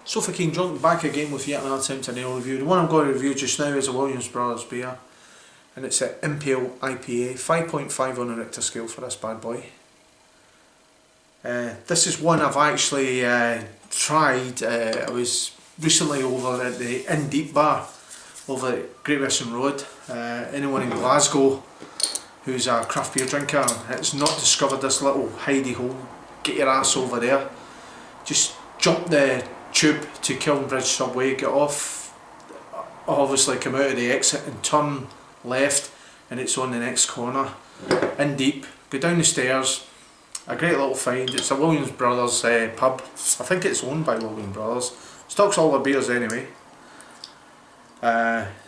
So fucking drunk, back again with yet another attempt at an ale review. The one I'm going to review just now is a Williams Brothers beer, and it's an Impale IPA 5.5 on the Richter scale for this bad boy. This is one I've actually tried. I was recently over at the In Deep bar over at Great Western Road. Anyone in Glasgow who's a craft beer drinker has not discovered this little hidey hole, get your ass over there. Just jump the tube to Kilnbridge subway, get off, obviously come out of the exit and turn left, and it's on the next corner. In Deep, go down the stairs, a great little find. It's a Williams Brothers pub. I think it's owned by Williams Brothers. Stocks all the beers anyway.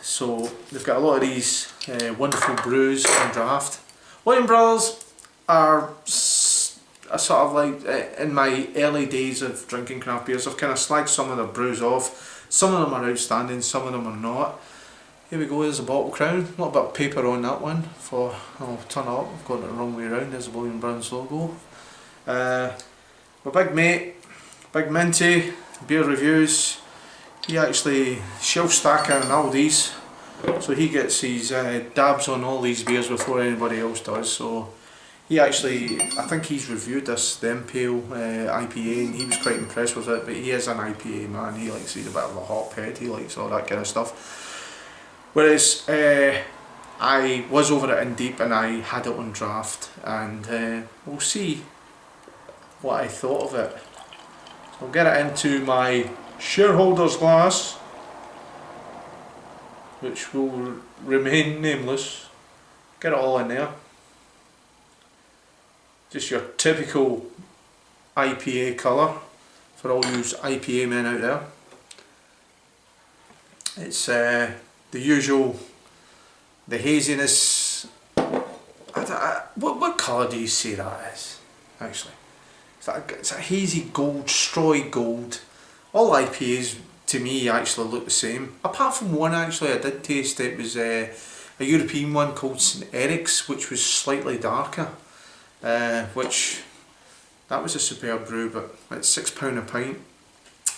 So they've got a lot of these wonderful brews on draft. Williams Brothers are sort of like, in my early days of drinking craft beers, I've kind of slagged some of their brews off. Some of them are outstanding, some of them are not. Here we go, there's a bottle crown, a little bit of paper on that one for, I'll turn it up, I've got it the wrong way around, there's the Williams Brothers logo. My big mate, Big Minty, beer reviews, he actually shelf stacker in Aldi's, so he gets his dabs on all these beers before anybody else does. So he actually, I think he's reviewed this, the Impale IPA, and he was quite impressed with it. But he is an IPA man, he likes, he's a bit of a hophead, he likes all that kind of stuff. Whereas I was over at In Deep and I had it on draft, and we'll see what I thought of it. So I'll get it into my shareholder's glass, which will remain nameless. Get it all in there. Just your typical IPA colour for all you IPA men out there. It's the usual, the haziness. What colour do you say that is? Actually, it's a hazy gold, strawy gold. All IPAs to me actually look the same, apart from one actually I did taste. It was a European one called St Eric's, which was slightly darker. Which, that was a superb brew, but it's £6 a pint.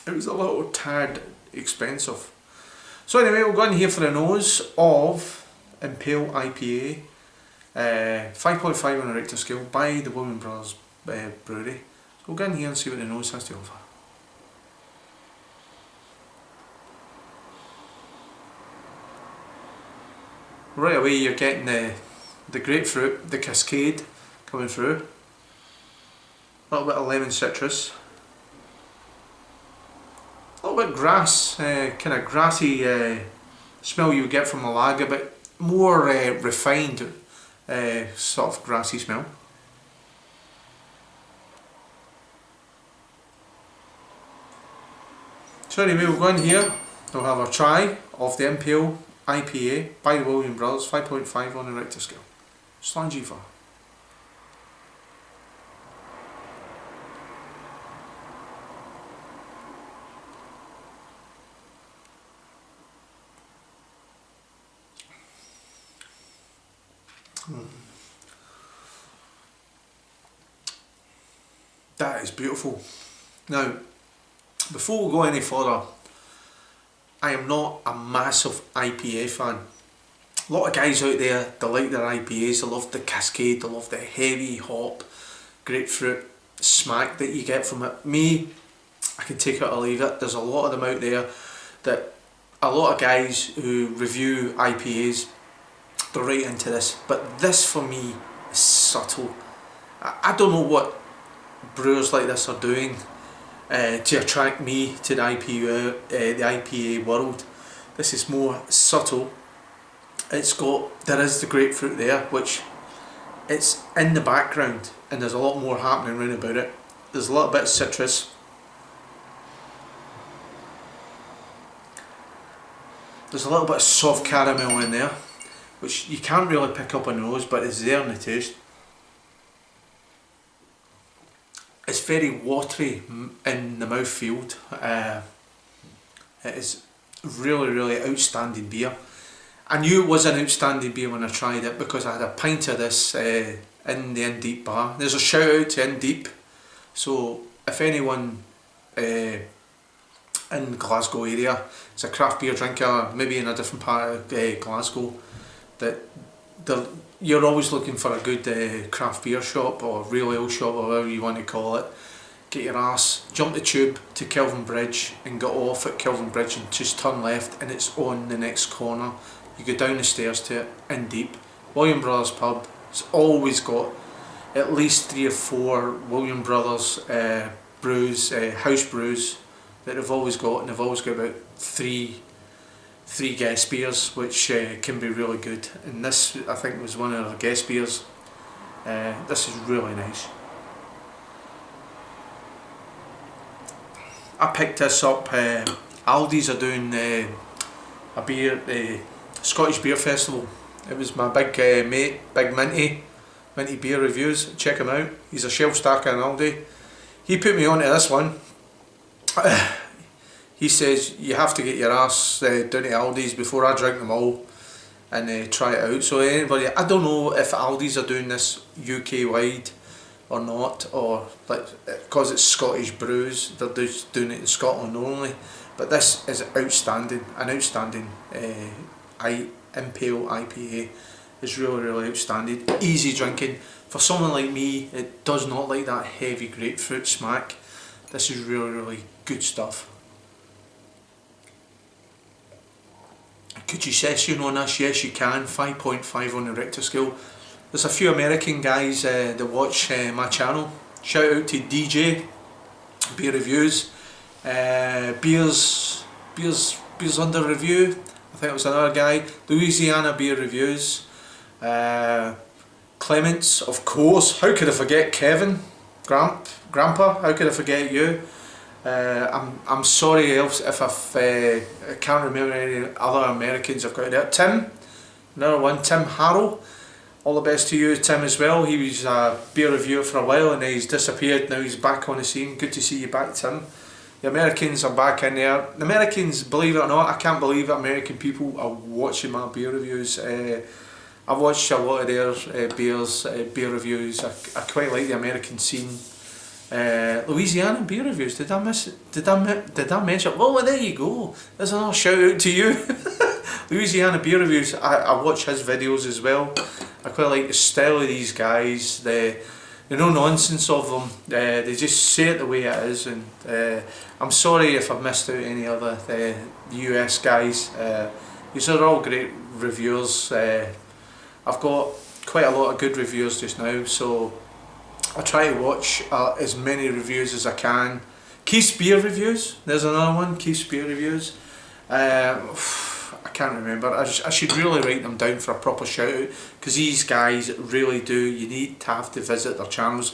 It was a little tad expensive. So anyway, we'll go in here for a nose of Impale IPA 5.5 on a Richter scale by the Williams Brothers brewery. So we'll go in here and see what the nose has to offer. Right away you're getting the grapefruit, the cascade coming through, a little bit of lemon citrus, a little bit grass, kind of grassy smell you would get from a lager, but more refined sort of grassy smell. So anyway, we'll go in here, we'll have a try of the Impale IPA by the Williams Brothers 5.5 on the Richter scale. Slangy for. That is beautiful. Now, before we go any further, I am not a massive IPA fan. A lot of guys out there, they like their IPAs, they love the cascade, they love the heavy hop, grapefruit smack that you get from it. Me, I can take it or leave it. There's a lot of them out there that, a lot of guys who review IPAs, they're right into this. But this for me is subtle. I don't know what brewers like this are doing to attract me to the IPA world. This is more subtle. There is the grapefruit there, which it's in the background, and there's a lot more happening around about it. There's a little bit of citrus. There's a little bit of soft caramel in there, which you can't really pick up on the nose, but it's there in the taste. It's very watery in the mouthfeel. It is really outstanding beer. I knew it was an outstanding beer when I tried it because I had a pint of this in the In Deep bar. There's a shout out to In Deep, so if anyone in Glasgow area. It's a craft beer drinker, maybe in a different part of Glasgow, that you're always looking for a good craft beer shop or real ale shop or whatever you want to call it. Get your ass, jump the tube to Kelvin Bridge and get off at Kelvin Bridge and just turn left and it's on the next corner. You go down the stairs to it, in deep. William Brothers pub, it's always got at least 3 or 4 William Brothers brews, house brews that they've always got, and they've always got about three guest beers which can be really good, and this I think was one of the guest beers. This is really nice. I picked this up, Aldi's are doing a beer, Scottish Beer Festival. It was my big mate, Big Minty Beer Reviews, check him out, he's a shelf stacker in Aldi. He put me onto this one. He says you have to get your ass down to Aldi's before I drink them all and try it out. So anybody, I don't know if Aldi's are doing this UK wide or not, or like because it's Scottish brews, they're just doing it in Scotland only. But this is outstanding, an outstanding Impale IPA. It's really outstanding, easy drinking. For someone like me, it does not like that heavy grapefruit smack. This is really good stuff. Could you session on this? Yes you can, 5.5 on the Richter scale. There's a few American guys that watch my channel. Shout out to DJ Beer Reviews, Beers Under Review, I think it was another guy, Louisiana Beer Reviews, Clements, of course, how could I forget Kevin, Grandpa, how could I forget you? I'm sorry if I can't remember any other Americans I've got there. Tim, another one, Tim Harrow. All the best to you, Tim, as well. He was a beer reviewer for a while and he's disappeared. Now he's back on the scene. Good to see you back, Tim. The Americans are back in there. The Americans, believe it or not, I can't believe it, American people are watching my beer reviews. I've watched a lot of their beer reviews. I quite like the American scene. Louisiana Beer Reviews, did I miss it? Did I mention it? Well, there you go, there's another shout out to you. Louisiana Beer Reviews, I watch his videos as well. I quite like the style of these guys, the no nonsense of them, they just say it the way it is, and I'm sorry if I've missed out any other US guys. These are all great reviewers. I've got quite a lot of good reviews just now, so I try to watch as many reviews as I can. Keith's Beer Reviews, there's another one, Keith's Beer Reviews. I can't remember, I should really write them down for a proper shout out, because these guys really do, you need to have to visit their channels.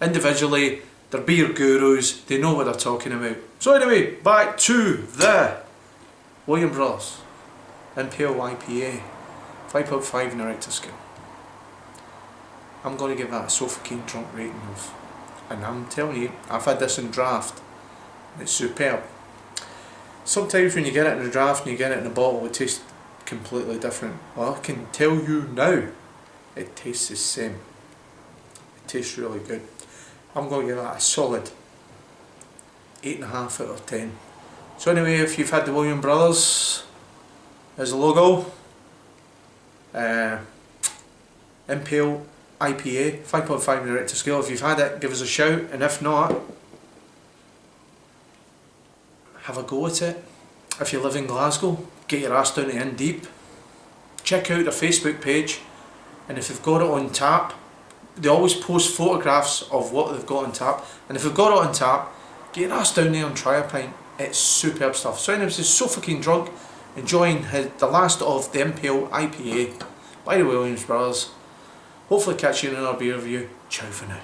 Individually, they're beer gurus, they know what they're talking about. So anyway, back to the William Brothers Impale IPA, 5.5 in the Richter scale. I'm going to give that a so fucking drunk rating of, and I'm telling you, I've had this in draft, and it's superb. Sometimes when you get it in a draft and you get it in a bottle, it tastes completely different. Well, I can tell you now, it tastes the same. It tastes really good. I'm going to give that a solid 8.5 out of 10. So anyway, if you've had the William Brothers as a logo, Impale IPA, 5.5 in the Richter scale. If you've had it, give us a shout, and if not, have a go at it. If you live in Glasgow, get your ass down to In Deep. Check out their Facebook page, and if they've got it on tap, they always post photographs of what they've got on tap, and if they've got it on tap, get your ass down there and try a pint. It's superb stuff. So anyways, it's so fucking drunk, enjoying the last of the Impale IPA by the Williams Brothers. Hopefully catch you in another beer review. Ciao for now.